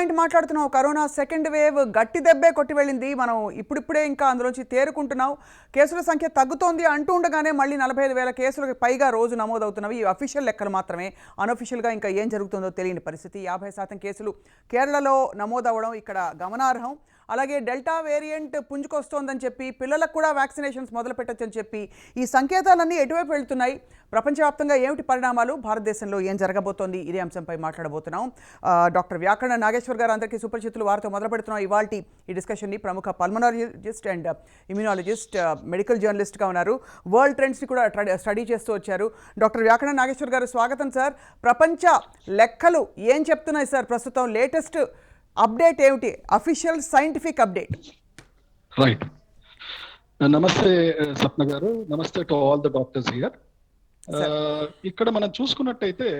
Point మాట్లాడుతున్నాం. Corona second wave గట్టి దెబ్బే కొట్టి వెళ్ళింది. మనం ఇప్పుడిప్పుడే ఇంకా అందులోంచి తేరుకుంటున్నాం. కేసుల సంఖ్య తగ్గుతోంది అంటూ ఉండగానే మళ్ళీ 45,000 కేసులకు పైగా రోజు నమోదవుతున్నవి. ఈ అఫీషియల్ లెక్కలు మాత్రమే. అనఫీషియల్గా ఇంకా ఏం జరుగుతుందో తెలియని పరిస్థితి. 50% కేసులు కేరళలో నమోదవడం ఇక్కడ గమనార్హం. అలాగే డెల్టా వేరియంట్ పుంజుకొస్తోందని చెప్పి పిల్లలకు కూడా వ్యాక్సినేషన్స్ మొదలు పెట్టొచ్చని చెప్పి ఈ సంకేతాలన్నీ ఎటువైపు వెళ్తున్నాయి, ప్రపంచవ్యాప్తంగా ఏమిటి పరిణామాలు, భారతదేశంలో ఏం జరగబోతోంది, ఇదే అంశంపై మాట్లాడబోతున్నాం. డాక్టర్ వ్యాకరణ నాగేశ్వర్ గారు అందరికీ సుపరిచితులు. వారితో మొదలు పెడుతున్నాం ఇవాల్టి ఈ డిస్కషన్ని. ప్రముఖ పల్మనాలజిస్ట్ అండ్ ఇమ్యూనాలజిస్ట్, మెడికల్ జర్నలిస్ట్గా ఉన్నారు. వరల్డ్ ట్రెండ్స్ని కూడా స్టడీ చేస్తూ వచ్చారు. డాక్టర్ వ్యాకరణ నాగేశ్వర్ గారు స్వాగతం సార్. ప్రపంచ లెక్కలు ఏం చెప్తున్నాయి సార్? ప్రస్తుతం లేటెస్ట్ అప్డేట్ ఏమిటి? Official scientific update. రైట్. నమస్తే సప్న గారు. నమస్తే to all the doctors here. ఇక్కడ మనం చూసుకున్నట్టయితే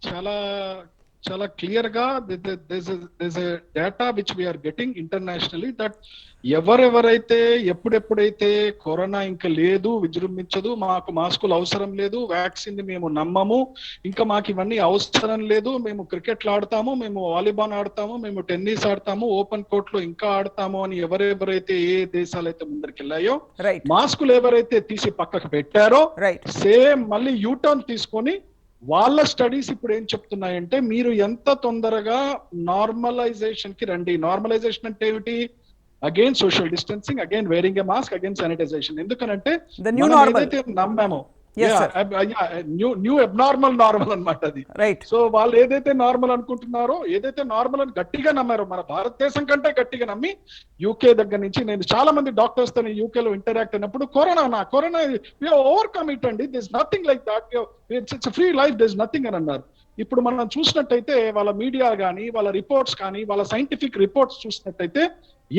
చాలా చాలా క్లియర్ గా data which we're getting internationally that ఎవరెవరైతే ఎప్పుడెప్పుడైతే కరోనా ఇంకా లేదు, విజృంభించదు, మాకు మాస్కులు అవసరం లేదు, వ్యాక్సిన్ మేము నమ్మము, ఇంకా మాకు ఇవన్నీ అవసరం లేదు, మేము క్రికెట్లు ఆడతాము, మేము వాలీబాల్ ఆడతాము, మేము టెన్నిస్ ఆడతాము, ఓపెన్ కోర్ట్ లో ఇంకా ఆడతాము అని ఎవరెవరైతే ఏ దేశాలు అయితే ముందరికి వెళ్ళాయో, మాస్కులు ఎవరైతే తీసి పక్కకు పెట్టారో, సేమ్ మళ్ళీ యూటర్న్ తీసుకొని వాళ్ళ స్టడీస్ ఇప్పుడు ఏం చెప్తున్నాయంటే మీరు ఎంత తొందరగా నార్మలైజేషన్ కి రండి. నార్మలైజేషన్ అంటే ఏమిటి? Again social distancing, again wearing a mask, again sanitisation. ఎందుకనంటే ఏదైతే నమ్మామో న్యూ అబ్నార్మల్ నార్మల్ అన్నమాట అది. సో వాళ్ళు ఏదైతే నార్మల్ అనుకుంటున్నారో, ఏదైతే నార్మల్ అని గట్టిగా నమ్మారో, మన భారతదేశం కంటే గట్టిగా నమ్మి యూకే దగ్గర నుంచి నేను చాలా మంది డాక్టర్స్ తో యూకేలో ఇంటరాక్ట్ అయినప్పుడు కరోనా ఓవర్కమ్ ఇట్ అండి, this nothing like that, it's free life, this nothing అని అన్నారు. ఇప్పుడు మనం చూసినట్టయితే వాళ్ళ మీడియా కానీ, వాళ్ళ రిపోర్ట్స్ కానీ, వాళ్ళ సైంటిఫిక్ రిపోర్ట్స్ చూసినట్టయితే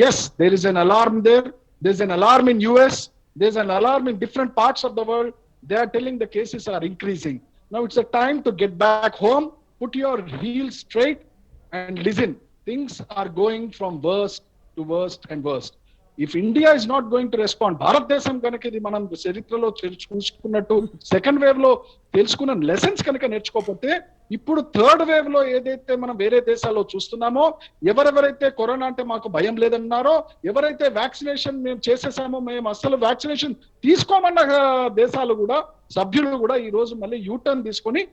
yes there is an alarm there is an alarm in US, there is an alarm in different parts of the world. They are telling the cases are increasing. Now it's a time to get back home, put your heels straight and listen. Things are going from worst to worst and worst. If India is not going to respond, భారతదేశం కనుక ఇది మనం చరిత్రలో చూసుకున్నట్టు second wave లో తెలుసుకున్న lessons కనుక నేర్చుకోకపోతే, ఇప్పుడు థర్డ్ వేవ్ లో ఏదైతే మనం వేరే దేశాల్లో చూస్తున్నామో, ఎవరెవరైతే కరోనా అంటే మాకు భయం లేదన్నారో, ఎవరైతే వ్యాక్సినేషన్ మేము చేసేసామో, మేము అసలు వ్యాక్సినేషన్ తీసుకోమన్న దేశాలు కూడా, సభ్యులు కూడా ఈ రోజు మళ్ళీ యూటర్న్ తీసుకొని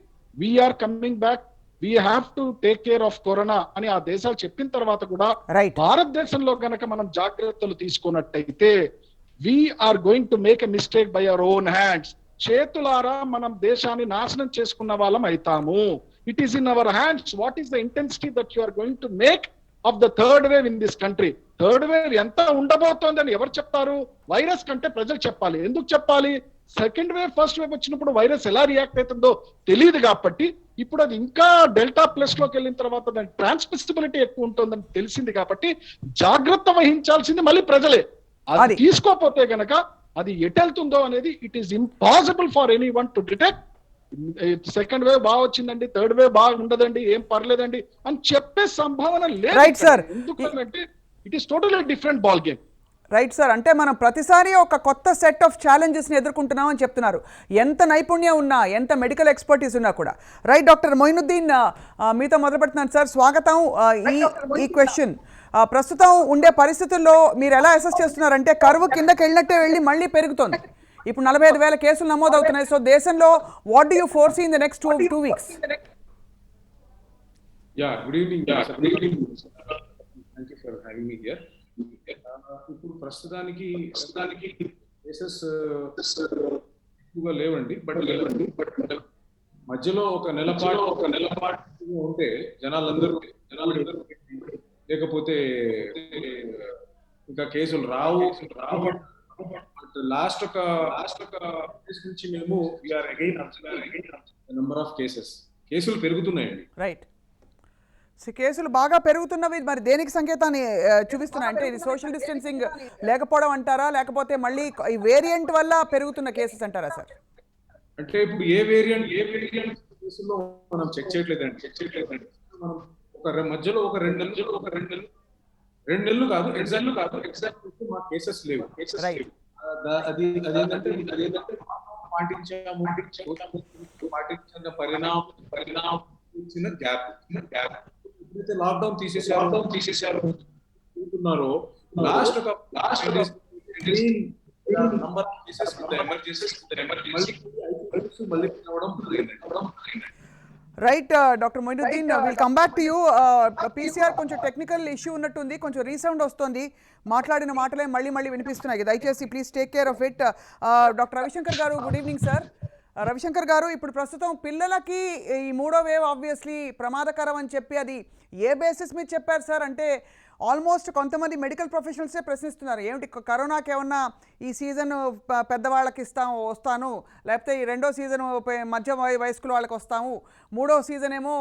we're coming back, we have to take care of corona అని ఆ దేశాలు చెప్పిన తర్వాత కూడా భారతదేశంలో కనుక మనం జాగ్రత్తలు తీసుకున్నట్టయితే we're going to make a mistake by our own hands. చేతులారా మనం దేశాన్ని నాశనం చేసుకున్న వాళ్ళం అవుతాము. It is in our hands. What is the intensity that you are going to make of the third wave in this country? Third wave ఎంత ఉండబోతోందని ఎవరు చెప్తారు? వైరస్ కంటే ప్రజలు చెప్పాలి. ఎందుకు చెప్పాలి? సెకండ్ వేవ్ ఫస్ట్ వేవ్ వచ్చినప్పుడు వైరస్ ఎలా రియాక్ట్ అవుతుందో తెలియదు కాబట్టి, ఇప్పుడు అది ఇంకా డెల్టా ప్లస్ లోకి వెళ్ళిన తర్వాత దాని ట్రాన్స్మిసిబిలిటీ ఎక్కువ ఉంటుందని తెలిసింది కాబట్టి జాగ్రత్త వహించాల్సింది మళ్ళీ ప్రజలే. అది తీసుకోకపోతే గనక అది ఎటెళ్తుందో అనేది it is impossible for any one to detect. Second wave బాగా వచ్చిందండి, థర్డ్ వేవ్ బాగా ఉండదండి, ఏం పర్లేదండి అని చెప్పే సంభావన లేదు. ఎందుకంటే it is totally different ball game. Right sir. అంటే మనం ప్రతిసారి ఒక కొత్త సెట్ ఆఫ్ ఛాలెంజెస్ని ఎదుర్కొంటున్నామని చెప్తున్నారు. ఎంత నైపుణ్యం ఉన్నా, ఎంత మెడికల్ ఎక్స్పర్టీస్ ఉన్నా కూడా. రైట్. డాక్టర్ మొయినుద్దీన్ మీతో మొదలు పెడుతున్నాను సార్. స్వాగతం. ఈ క్వశ్చన్ ప్రస్తుతం ఉండే పరిస్థితుల్లో మీరు ఎలా అసెస్ చేస్తున్నారంటే, కర్వ్ కిందకి వెళ్ళినట్టే వెళ్ళి మళ్ళీ పెరుగుతోంది. ఇప్పుడు 45,000 కేసులు నమోదవుతున్నాయి. సో దేశంలో what do you foresee in the next 2 weeks? Good evening. Thank you for having me here. ఇప్పుడు ప్రస్తుతానికి కేసెస్ ఎక్కువగా లేవండి, బట్ మధ్యలో ఒక నెలపాటు ఉంటే జనాలందరూ లేకపోతే ఇంకా కేసులు రావు. లాస్ట్ ఒక నుంచి మేము వీఆర్ అగైన్ నెంబర్ ఆఫ్ కేసులు పెరుగుతున్నాయండి. రైట్. కేసులు బాగా పెరుగుతున్నవి మరి దేనికి సంకేతాన్ని చూపిస్తున్నాయి? అంటే ఇది సోషల్ డిస్టెన్సింగ్ లేకపోవడం అంటారా, లేకపోతే మళ్ళీ ఈ వేరియంట్ వల్ల పెరుగుతున్న కేసెస్ అంటారా సార్? అంటే ఇప్పుడు ఏ వేరియంట్ కేసుల్లో మనం చెక్ చేయట్లేదండి. మనం మధ్యలో ఒక రెండు నెలలు కాదు ఎగ్జాక్ట్ మా కేసెస్ లేవు. అది అదేంటంటే పాటించిన పరిణామం గ్యాప్ ఎప్పుడైతే లాక్డౌన్ తీసేసారో అనుకుంటున్నారో లాస్ట్ ఒక నంబర్ ఆఫ్ కేసెస్ మళ్ళీ రావడం right doctor Moinuddin will come back to you. PCR కొంచెం టెక్నికల్ ఇష్యూ ఉన్నట్టుంది, కొంచెం రీసౌండ్ వస్తుంది, మాట్లాడిన మాటలే మళ్ళీ మళ్ళీ వినిపిస్తున్నాయి. దయచేసి please take care of it. Doctor Ravishankar గారు, గుడ్ ఈవినింగ్ సార్. రవిశంకర్ గారు, ఇప్పుడు ప్రస్తుతం పిల్లలకి ఈ మూడో వేవ్ ఆబ్వియస్లీ ప్రమాదకరం అని చెప్పి అది ఏ బేసిస్ మీద చెప్పారు సార్? అంటే ఆల్మోస్ట్ కొంతమంది మెడికల్ ప్రొఫెషనల్సే ప్రశ్నిస్తున్నారు, ఏమిటి కరోనాకి ఏమన్నా ఈ సీజన్ పెద్దవాళ్ళకి వస్తాను, లేకపోతే ఈ రెండో సీజన్ మధ్య వయస్కుల వాళ్ళకి వస్తాము, మూడో సీజన్ ఏమో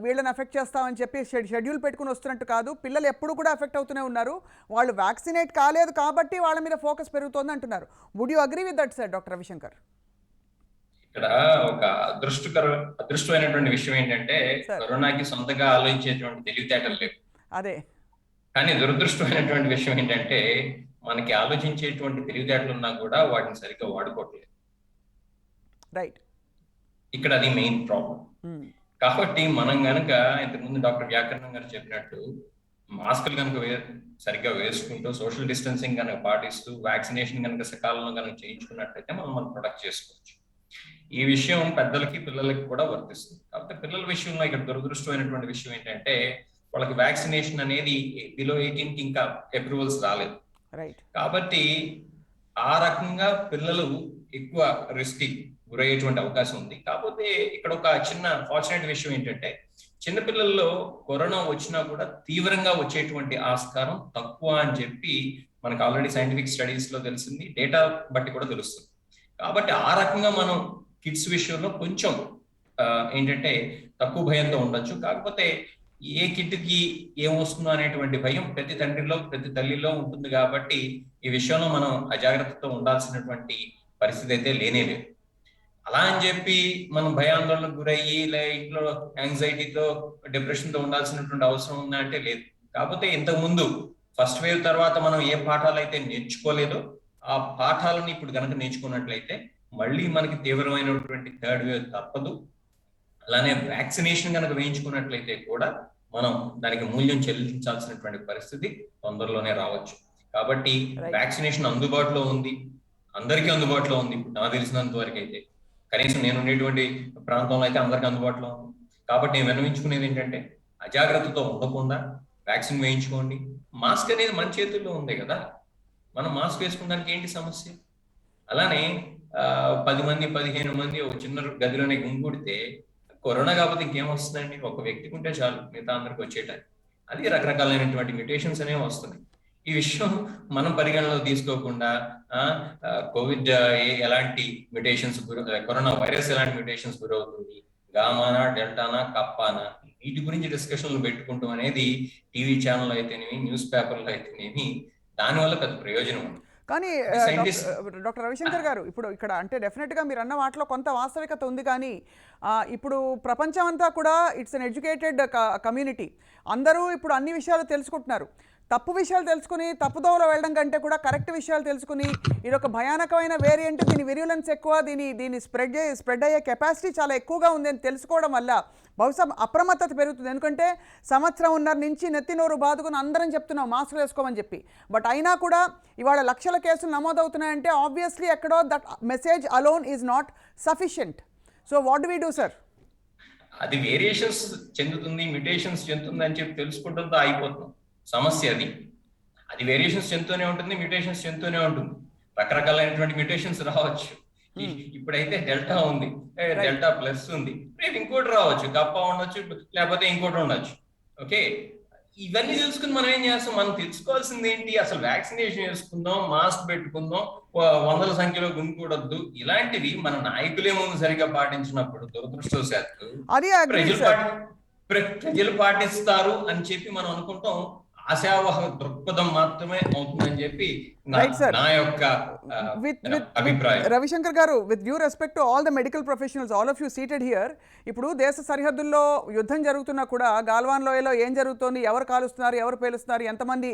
వీళ్ళని ఎఫెక్ట్ చేస్తామని చెప్పి షెడ్యూల్ పెట్టుకుని వస్తున్నట్టు కాదు. పిల్లలు ఎప్పుడు కూడా ఎఫెక్ట్ అవుతూనే ఉన్నారు, వాళ్ళు వ్యాక్సినేట్ కాలేదు కాబట్టి వాళ్ళ మీద ఫోకస్ పెరుగుతోంది అంటున్నారు. Would you agree with that sir doctor Ravishankar? ఇక్కడ ఒక అదృష్టమైనటువంటి విషయం ఏంటంటే కరోనాకి సొంతంగా ఆలోచించేటువంటి తెలివితేటలు లేవు. అదే. కానీ దురదృష్టమైనటువంటి విషయం ఏంటంటే మనకి ఆలోచించేటువంటి తెలివితేటలు ఉన్నా కూడా వాటిని సరిగ్గా వాడుకోవట్లేదు. రైట్. ఇక్కడ అది మెయిన్ ప్రాబ్లం. కాబట్టి మనం గనక ఇంతకుముందు డాక్టర్ వ్యాకరణం గారు చెప్పినట్టు మాస్కులు కనుక సరిగ్గా వేసుకుంటూ, సోషల్ డిస్టెన్సింగ్ కనుక పాటిస్తూ, వ్యాక్సినేషన్ కనుక సకాలంలో కనుక చేయించుకున్నట్లయితే మనం ప్రొటెక్ట్ చేసుకోవచ్చు. ఈ విషయం పెద్దలకి పిల్లలకి కూడా వర్తిస్తుంది. కాకపోతే పిల్లల విషయంలో ఇక్కడ దురదృష్టమైనటువంటి విషయం ఏంటంటే వాళ్ళకి వ్యాక్సినేషన్ అనేది బిలో 18కి ఇంకా అప్రూవల్స్ రాలేదు. కాబట్టి ఆ రకంగా పిల్లలు ఎక్కువ రిస్క్ గురయ్యేటువంటి అవకాశం ఉంది. కాకపోతే ఇక్కడ ఒక చిన్న ఫార్చునేట్ విషయం ఏంటంటే చిన్నపిల్లల్లో కరోనా వచ్చినా కూడా తీవ్రంగా వచ్చేటువంటి ఆస్కారం తక్కువ అని చెప్పి మనకు ఆల్రెడీ సైంటిఫిక్ స్టడీస్ లో తెలిసింది, డేటా బట్టి కూడా తెలుస్తుంది. కాబట్టి ఆ రకంగా మనం కిడ్స్ విషయంలో కొంచెం ఏంటంటే తక్కువ భయంతో ఉండొచ్చు. కాకపోతే ఏ కిడ్కి ఏమొస్తుందో అనేటువంటి భయం ప్రతి తండ్రిలో ప్రతి తల్లిలో ఉంటుంది. కాబట్టి ఈ విషయంలో మనం అజాగ్రత్తతో ఉండాల్సినటువంటి పరిస్థితి అయితే లేనేలేదు. అలా అని చెప్పి మనం భయాందోళనకు గురయ్యి ఇంట్లో యాంగ్జైటీతో డిప్రెషన్తో ఉండాల్సినటువంటి అవసరం ఉందా అంటే లేదు. కాకపోతే ఇంతకు ముందు ఫస్ట్ వేవ్ తర్వాత మనం ఏ పాఠాలు అయితే నేర్చుకోలేదో ఆ పాఠాలను ఇప్పుడు కనుక నేర్చుకున్నట్లయితే మళ్ళీ మనకి తీవ్రమైనటువంటి థర్డ్ వేవ్ తప్పదు. అలానే వ్యాక్సినేషన్ కనుక వేయించుకున్నట్లయితే కూడా మనం దానికి మూల్యం చెల్లించాల్సినటువంటి పరిస్థితి తొందరలోనే రావచ్చు. కాబట్టి వ్యాక్సినేషన్ అందుబాటులో ఉంది, అందరికీ అందుబాటులో ఉంది. ఇప్పుడు నాకు తెలిసినంత వరకు అయితే కనీసం నేను ఉండేటువంటి ప్రాంతంలో అయితే అందరికీ అందుబాటులో ఉంది. కాబట్టి నేను విన్నవించుకునేది ఏంటంటే అజాగ్రత్తతో ఉండకుండా వ్యాక్సిన్ వేయించుకోండి. మాస్క్ అనేది మన చేతుల్లో ఉంది కదా, మనం మాస్క్ వేసుకున్నానికి ఏంటి సమస్య? అలానే 10 మంది 15 మంది ఒక చిన్న గదిలోనే గుంపుడితే కరోనా కాకపోతే ఇంకేం వస్తుందండి? ఒక వ్యక్తికి ఉంటే చాలు మిగతా అందరికి వచ్చేటానికి. అది రకరకాలైనటువంటి మ్యూటేషన్స్ అనేవి వస్తున్నాయి. ఈ విషయం మనం పరిగణలో తీసుకోకుండా కోవిడ్ ఎలాంటి మ్యూటేషన్స్ కరోనా వైరస్ ఎలాంటి మ్యూటేషన్స్ గురవుతుంది, గామానా డెల్టానా కప్పానా, వీటి గురించి డిస్కషన్లు పెట్టుకుంటాం అనేది టీవీ ఛానల్ అయితేనేమి న్యూస్ పేపర్లు అయితేనేమి దానివల్ల పెద్ద ప్రయోజనం ఉంది. కానీ డాక్టర్ రవిశంకర్ గారు, ఇప్పుడు ఇక్కడ అంటే డెఫినెట్గా మీరు అన్న వాటిలో కొంత వాస్తవికత ఉంది. కానీ ఇప్పుడు ప్రపంచం అంతా కూడా ఇట్స్ అన్ ఎడ్యుకేటెడ్ కమ్యూనిటీ, అందరూ ఇప్పుడు అన్ని విషయాలు తెలుసుకుంటున్నారు. తప్పు విషయాలు తెలుసుకుని తప్పుదోవలో వెళ్ళడం కంటే కూడా కరెక్ట్ విషయాలు తెలుసుకుని ఇది ఒక భయానకమైన వేరియంట్, దీని విర్యులెన్స్ ఎక్కువ, దీని స్ప్రెడ్ అయ్యే కెపాసిటీ చాలా ఎక్కువగా ఉంది అని తెలుసుకోవడం వల్ల బహుశా అప్రమత్తత పెరుగుతుంది. ఎందుకంటే సంవత్సరంన్నర నుంచి నెత్తినోరు బాదుకుని అందరం చెప్తున్నాం మాస్కులు వేసుకోమని చెప్పి, బట్ అయినా కూడా ఇవాళ లక్షల కేసులు నమోదవుతున్నాయంటే ఆబ్వియస్లీ ఎక్కడో that message alone is not sufficient. So what do we do sir? అది వేరియేషన్స్ చెందుతుంది, మ్యూటేషన్స్ చెందుతుంది అని చెప్పి తెలుసుకుంటంతో అయిపోతుంది సమస్య. అది వేరియేషన్స్ చెందుతూనే ఉంటుంది, మ్యూటేషన్స్ చెందుతూనే ఉంటుంది. రకరకాలైనటువంటి మ్యూటేషన్స్ రావచ్చు. ఇప్పుడైతే డెల్టా ఉంది, డెల్టా ప్లస్ ఉంది, రేపు ఇంకోటి రావచ్చు, కప్ప ఉండొచ్చు, లేకపోతే ఇంకోటి ఉండొచ్చు. ఓకే, ఇవన్నీ తెలుసుకుని మనం ఏం చేస్తాం? మనం తెలుసుకోవాల్సింది ఏంటి? అసలు వ్యాక్సినేషన్ వేసుకుందాం, మాస్క్ పెట్టుకుందాం, వందల సంఖ్యలో గుమికూడొద్దు, ఇలాంటివి మన నాయకులే ముందు సరిగా పాటించినప్పుడు దురదృష్టవశాత్తు ప్రజలు పాటిస్తారు అని చెప్పి మనం అనుకుంటాం. ఆశావహ దృక్పథం మాత్రమే అవుతుందని చెప్పి నా యొక్క అభిప్రాయం. రవిశంకర్ గారు, with due respect to all the medical professionals, all of you seated here, ఇప్పుడు దేశ సరిహద్దుల్లో యుద్ధం జరుగుతున్నా కూడా గాల్వాన్ లోయలో ఏం జరుగుతోంది, ఎవరు కాలుస్తున్నారు, ఎవరు పేలుస్తున్నారు, ఎంతమంది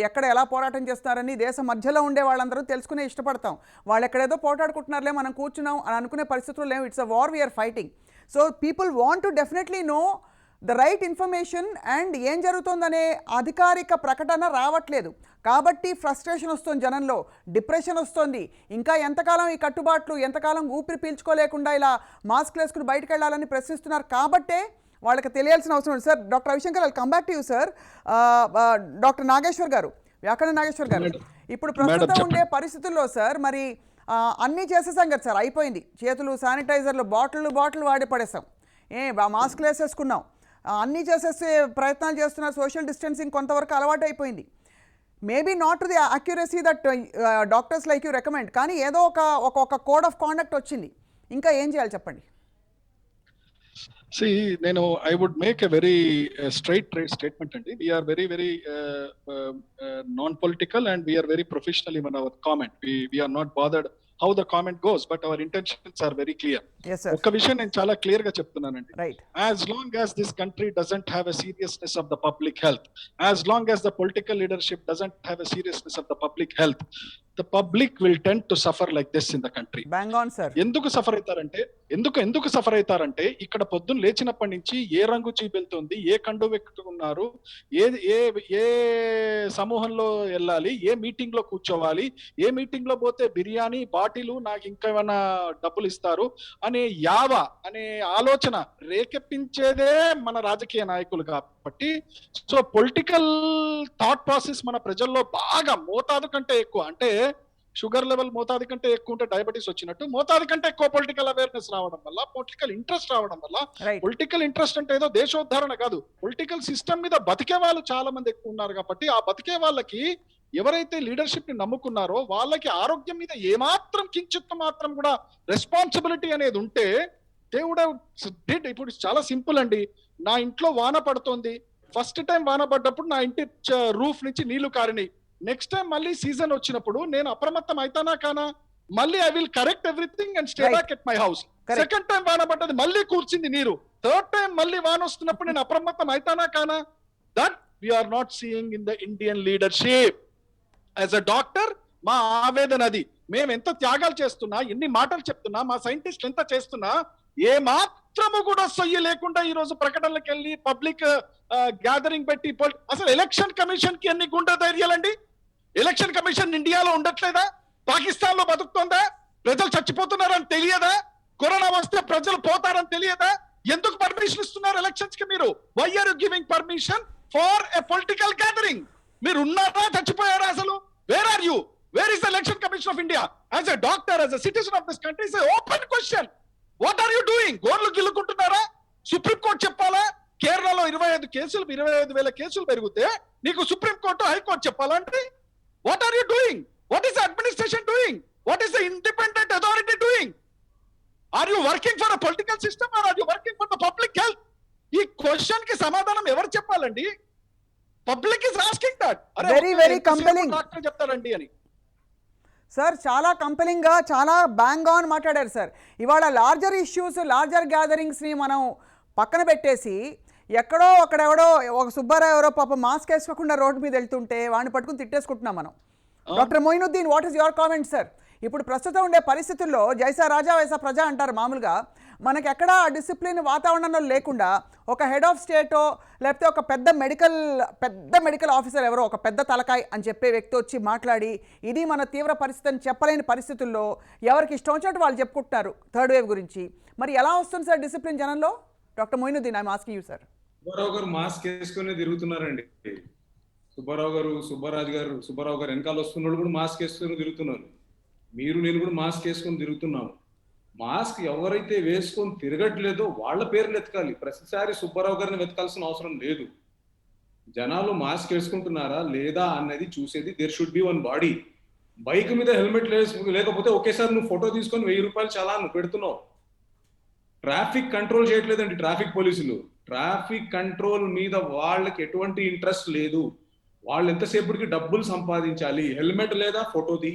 ఎక్కడ ఎలా పోరాటం చేస్తున్నారని దేశ మధ్యలో ఉండే వాళ్ళందరూ తెలుసుకునే ఇష్టపడతాం. వాళ్ళు ఎక్కడేదో పోటాడుకుంటున్నారులే మనం కూర్చున్నాం అని అనుకునే పరిస్థితుల్లో లేవు. It's a war we're fighting. So people want to definitely know the right information and ఏం జరుగుతుందనే అధికారిక ప్రకటన రావట్లేదు. కాబట్టి ఫ్రస్ట్రేషన్ వస్తుంది జనంలో, డిప్రెషన్ వస్తుంది. ఇంకా ఎంతకాలం ఈ కట్టుబాట్లు, ఎంతకాలం ఊపిరి పీల్చుకోలేకుండా ఇలా మాస్క్లు వేసుకుని బయటకు వెళ్ళాలని ప్రశ్నిస్తున్నారు. కాబట్టే వాళ్ళకి తెలియాల్సిన అవసరం ఉంది. Sir, doctor Ravishankar, I'll come back to you sir. Doctor Nageshwar garu, Vyakarana Nageshwar గారు, ఇప్పుడు ప్రస్తుతం ఉండే పరిస్థితుల్లో సార్ మరి అన్నీ చేసేసాం కదా సార్, అయిపోయింది. చేతులు, శానిటైజర్లు, బాటిల్ వాడి పడేసాం, మాస్క్లు వేసేసుకున్నాం, అన్నీ చేసేసే ప్రయత్నాలు చేస్తున్నారు. సోషల్ డిస్టెన్సింగ్ కొంతవరకు అలవాటు అయిపోయింది. Maybe not to the accuracy that doctors like you recommend, కానీ ఏదో ఒక కోడ్ ఆఫ్ కాండక్ట్ వచ్చింది. ఇంకా ఏం చేయాలి చెప్పండి. See, I would make a very straight statement, and we are very, very non-political, and we are very professional in our comment. We are not bothered how the comment goes, but our intentions are very clear. Yes, sir. ఒక విషయం నేను చాలా clear గా చెప్తున్నానండి. Right. As long as this country doesn't have a seriousness of the public health, as long as the political leadership doesn't have a seriousness of the public health, the public will tend to suffer like this in the country. Bang on, sir. ఎందుకు suffer అవుతారంటే ఇక్కడ పొద్దున్న లేచినప్పటి నుంచి ఏ రంగు చీపెళ్తుంది, ఏ కండు వెక్కుతున్నారు, ఏ సమూహంలో వెళ్ళాలి, ఏ meeting లో కూర్చోవాలి, ఏ మీటింగ్ లో పోతే బిర్యానీ బాటిలు నాకు ఇంకేమైనా డబ్బులు ఇస్తారు అనే అనే ఆలోచన రేకెప్పించేదే మన రాజకీయ నాయకులు కాబట్టి, సో పొలిటికల్ థాట్ ప్రాసెస్ మన ప్రజల్లో బాగా మోతాదు కంటే ఎక్కువ, అంటే షుగర్ లెవెల్ మోతాదు కంటే ఎక్కువ ఉంటే డయాబెటీస్ వచ్చినట్టు, మోతాదు కంటే ఎక్కువ పొలిటికల్ అవేర్నెస్ రావడం వల్ల, పొలిటికల్ ఇంట్రెస్ట్ రావడం వల్ల, పొలిటికల్ ఇంట్రెస్ట్ అంటే ఏదో దేశోద్ధరణ కాదు, పొలిటికల్ సిస్టమ్ మీద బతికే వాళ్ళు చాలా మంది ఎక్కువ ఉన్నారు కాబట్టి, ఆ బతికే వాళ్ళకి ఎవరైతే లీడర్షిప్ ని నమ్ముకున్నారో వాళ్ళకి ఆరోగ్యం మీద ఏమాత్రం కించిత్ మాత్రం కూడా రెస్పాన్సిబిలిటీ అనేది ఉంటే దేవుడు డిడ్. ఇప్పుడు చాలా సింపుల్ అండి. నా ఇంట్లో వాన పడుతోంది, ఫస్ట్ టైం వాన పడ్డప్పుడు నా ఇంటి రూఫ్ నుంచి నీళ్లు కారినాయి. నెక్స్ట్ టైం మళ్ళీ సీజన్ వచ్చినప్పుడు నేను అప్రమత్తం అయితానా కానా? మళ్ళీ I will correct everything and stay back at my house. Second time వాన పడ్డది, మళ్ళీ కూర్చింది నీరు. థర్డ్ టైం మళ్ళీ వాన వస్తున్నప్పుడు నేను అప్రమత్తం అయితానా కానా? That we're not seeing in the Indian leadership. As a doctor మా ఆవేదన అది. మేము ఎంత త్యాగాలు చేస్తున్నా, ఎన్ని మాటలు చెప్తున్నా, మా సైంటిస్ట్ ఎంత చేస్తున్నా, ఏ మాత్రము కూడా సొయ్యి లేకుండా ఈ రోజు ప్రకటనలకు వెళ్ళి పబ్లిక్ గ్యాదరింగ్ పెట్టి, అసలు ఎలక్షన్ కమిషన్ కి ఎన్ని గుండె ధైర్యాలండి? ఎలక్షన్ కమిషన్ ఇండియాలో ఉండట్లేదా? పాకిస్తాన్ లో బతుకుతుందా? ప్రజలు చచ్చిపోతున్నారని తెలియదా? కరోనా వస్తే ప్రజలు పోతారని తెలియదా? ఎందుకు పర్మిషన్ ఇస్తున్నారు ఎలక్షన్స్ కి మీరు? Why are you giving permission for a political gathering? మీరు ఉన్నారా, చచ్చిపోయారా? అసలు where are you? Where is the election commission of India? As a doctor, as a citizen of this country, is a open question. What are you doing? గోర్లు గిల్లుకుంటున్నారా? Supreme court చెప్పాలా? కేరళలో 25,000 కేసులు పెరిగితే నీకు సుప్రీంకోర్టు, హైకోర్టు చెప్పాలంటే what are you doing? What is the administration doing? What is the independent authority doing? Are you working for a political system or are you working for the public health? ఈ question కి సమాధానం ఎవరు చెప్పాలండి? Public is asking that. Very compelling doctor చెప్తారండి అని. Sir, చాలా కంపెలింగ్గా, చాలా బ్యాంగ్ ఆన్ మాట్లాడారు సార్. ఇవాళ లార్జర్ ఇష్యూస్, లార్జర్ గ్యాదరింగ్స్ని మనం పక్కన పెట్టేసి ఎక్కడో అక్కడెవడో ఒక సుబ్బారావు ఎవరో పాప మాస్క్ వేసుకోకుండా రోడ్డు మీద వెళ్తుంటే వాడిని పట్టుకుని తిట్టేసుకుంటున్నాం మనం. Doctor Moinuddin, what is your comment sir? ఇప్పుడు ప్రస్తుతం ఉండే పరిస్థితుల్లో జైసా రాజా వైసా ప్రజా అంటారు మామూలుగా. మనకి ఎక్కడ డిసిప్లిన్ వాతావరణంలో లేకుండా ఒక హెడ్ ఆఫ్ స్టేటో లేకపోతే ఒక పెద్ద మెడికల్ ఆఫీసర్ ఎవరో, ఒక పెద్ద తలకాయ్ అని చెప్పే వ్యక్తి వచ్చి మాట్లాడి ఇది మన తీవ్ర పరిస్థితి అని చెప్పలేని పరిస్థితుల్లో ఎవరికి ఇష్టం వచ్చినట్టు వాళ్ళు చెప్పుకుంటున్నారు థర్డ్ వేవ్ గురించి. మరి ఎలా వస్తుంది సార్ డిసిప్లిన్ జనంలో? Doctor Moinuddin, I'm asking you sir. Subbarao గారు మాస్క్ వేసుకుని తిరుగుతున్నారండి. సుబ్బారావు గారు వెనకాల వస్తున్నాడు కూడా మాస్క్ వేసుకుని తిరుగుతున్నారు. నేను కూడా మాస్క్ వేసుకొని తిరుగుతున్నాము. మాస్క్ ఎవరైతే వేసుకొని తిరగట్లేదో వాళ్ళ పేర్లు వెతకాలి. ప్రతిసారి సుబ్బారావు గారిని వెతకాల్సిన అవసరం లేదు. జనాలు మాస్క్ వేసుకుంటున్నారా లేదా అన్నది చూసేది there should be one body. Bike మీద హెల్మెట్ లేకపోతే ఒకేసారి నువ్వు ఫోటో తీసుకొని 1000 రూపాయలు చలాను పెడుతున్నావు. ట్రాఫిక్ కంట్రోల్ చేయట్లేదండి ట్రాఫిక్ పోలీసులు. ట్రాఫిక్ కంట్రోల్ మీద వాళ్ళకి ఎటువంటి ఇంట్రెస్ట్ లేదు. వాళ్ళు ఎంతసేపటికి డబ్బులు సంపాదించాలి. హెల్మెట్ లేదా ఫోటోది.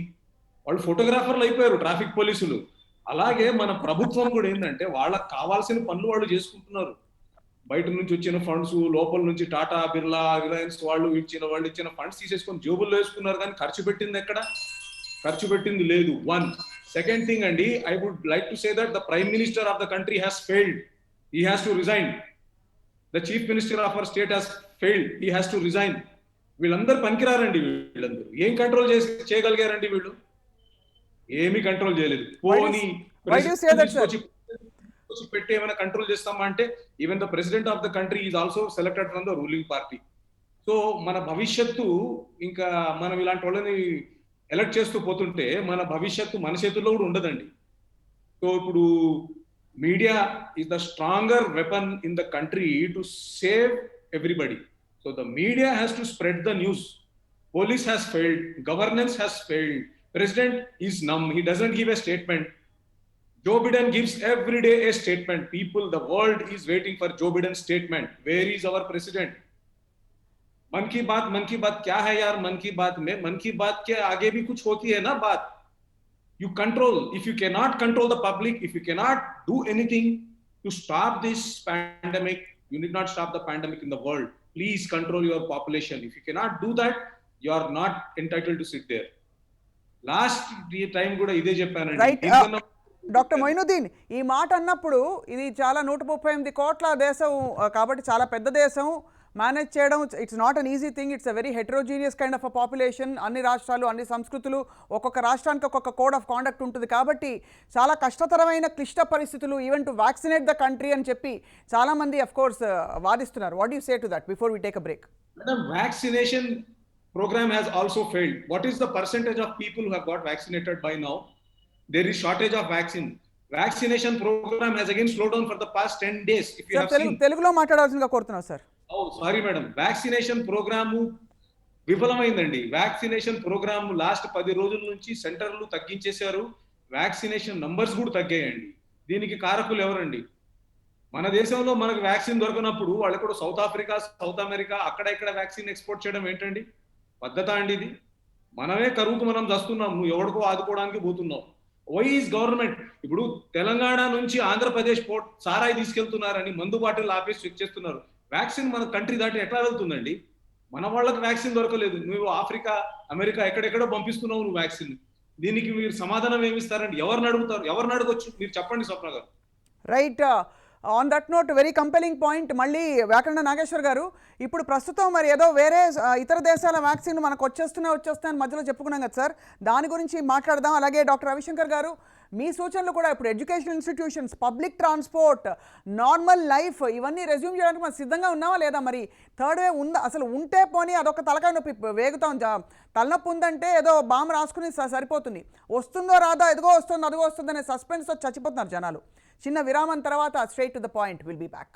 వాళ్ళు ఫోటోగ్రాఫర్లు అయిపోయారు ట్రాఫిక్ పోలీసులు. అలాగే మన ప్రభుత్వం కూడా ఏంటంటే వాళ్ళకి కావాల్సిన పనులు వాళ్ళు చేసుకుంటున్నారు. బయట నుంచి వచ్చిన ఫండ్స్, లోపల నుంచి టాటా, బిర్లా, రిలయన్స్ వాళ్ళు ఇచ్చిన ఫండ్స్ తీసేసుకొని జేబుల్లో వేసుకున్నారు. కానీ ఖర్చు పెట్టింది ఎక్కడ? ఖర్చు పెట్టింది లేదు. వన్. సెకండ్ థింగ్ అండి, I would like to say that the prime minister of the country has failed. He has to resign. The chief minister of our state has failed, he has to resign. వీళ్ళందరూ పనికిరారండి. వీళ్ళందరూ ఏం control చేయగలిగారండి? వీళ్ళు ఏమీ control చేయలేదు. పోనీ why do you say that, sir? పెట్టి ఏమైనా కంట్రోల్ చేస్తామా అంటే even the president of the country is also selected from the ruling party. So మన భవిష్యత్తు ఇంకా మనం ఇలాంటి వాళ్ళని ఎలక్ట్ చేస్తూ పోతుంటే మన భవిష్యత్తు మన చేతుల్లో కూడా ఉండదండి. సో ఇప్పుడు media is the stronger weapon in the country to save everybody. So the media has to spread the news. Police has failed, governance has failed, president is numb, he doesn't give a statement. Joe Biden gives every day a statement. People, the world is waiting for Joe Biden's statement. Where is our president? मन की बात क्या है यार? मन की बात में, मन की बात के आगे भी कुछ होती है ना बात. You control. If you cannot control the public, if you cannot do anything to stop this pandemic, you need not stop the pandemic in the world. Please control your population. If you cannot do that, you are not entitled to sit there. Last time కూడా ఇదే చెప్పానండి. Right. Doctor Moinuddin, ఈ మాట అన్నప్పుడు ఇది చాలా 138 కోట్ల దేశం కాబట్టి చాలా పెద్ద దేశం, మేనేజ్ చేయడం it's not an easy thing. It's a very heterogeneous kind of a population. అన్ని రాష్ట్రాలు, అన్ని సంస్కృతులు, ఒక్కొక్క రాష్ట్రానికి ఒక్కొక్క కోడ్ ఆఫ్ కాండక్ట్ ఉంటుంది. కాబట్టి చాలా కష్టతరమైన క్లిష్ట పరిస్థితులు, even to vaccinate the country అని చెప్పి చాలామంది అఫ్ కోర్స్ వాదిస్తున్నారు. What you say to that before we take a break? Madam, vaccination program has also failed. What is the percentage of people who have got vaccinated by now? There is shortage of vaccine. Vaccination program has again slowed down for the past 10 days. If you have seen. తెలుగులో మాట్లాడాల్సిందిగా కోరుతున్నాను sir. Oh, sorry madam. Vaccination program విఫలమైందండి. Vaccination program last 10 రోజుల నుంచి సెంటర్లు తగ్గించేశారు. Vaccination numbers కూడా తగ్గాయండి. దీనికి కారకులు ఎవరండి? మన దేశంలో మనకు వ్యాక్సిన్ దొరకనప్పుడు వాళ్ళు కూడా సౌత్ ఆఫ్రికా, సౌత్ అమెరికా అక్కడ ఇక్కడ వ్యాక్సిన్ ఎక్స్పోర్ట్ చేయడం ఏంటండి? పద్ధత అండి ఇది? మనమే కరువుకు మనం దస్తున్నాం, నువ్వు ఎవరికో ఆదుకోవడానికి పోతున్నావు. Why is government? ఇప్పుడు తెలంగాణ నుంచి ఆంధ్రప్రదేశ్ పోర్ట్ సారాయి తీసుకెళ్తున్నారని మందు బాటిల్ ఆపేసి చెక్ చేస్తున్నారు. వ్యాక్సిన్ మన కంట్రీ దాటి ఎట్లా వెళ్తుందండి? మన వాళ్ళకి వ్యాక్సిన్ దొరకలేదు, నువ్వు ఆఫ్రికా, అమెరికా ఎక్కడెక్కడో పంపిస్తున్నావు నువ్వు వ్యాక్సిన్. దీనికి మీరు సమాధానం ఏమిస్తారండి? ఎవరిని అడుగుతారు? ఎవరిని అడగొచ్చు? మీరు చెప్పండి స్వప్న గారు. Right. On that note very compelling point. మళ్ళీ వ్యాకరణ నాగేశ్వర్ గారు, ఇప్పుడు ప్రస్తుతం మరి ఏదో వేరే ఇతర దేశాల వ్యాక్సిన్ మనకు వచ్చేస్తున్నాయని మధ్యలో చెప్పుకున్నాం కదా సార్, దాని గురించి మాట్లాడదాం. అలాగే డాక్టర్ రవిశంకర్ గారు, మీ సూచనలు కూడా ఇప్పుడు education institutions, public transport, normal life ఇవన్నీ రెజ్యూమ్ చేయడానికి మనం సిద్ధంగా ఉన్నామా లేదా? మరి థర్డ్ వేవ్ ఉందా? అసలు ఉంటే పోనీ అదొక తలకాయ నొప్పి వేగుతాం. తలనొప్పి ఉందంటే ఏదో బాంబు రాసుకుని సరిపోతుంది. వస్తుందో రాదా, ఎదుగో వస్తుందో అదిగో వస్తుందో అనే సస్పెన్స్తో చచ్చిపోతున్నారు జనాలు. చిన్న విరామం తర్వాత straight to the point. Will be back.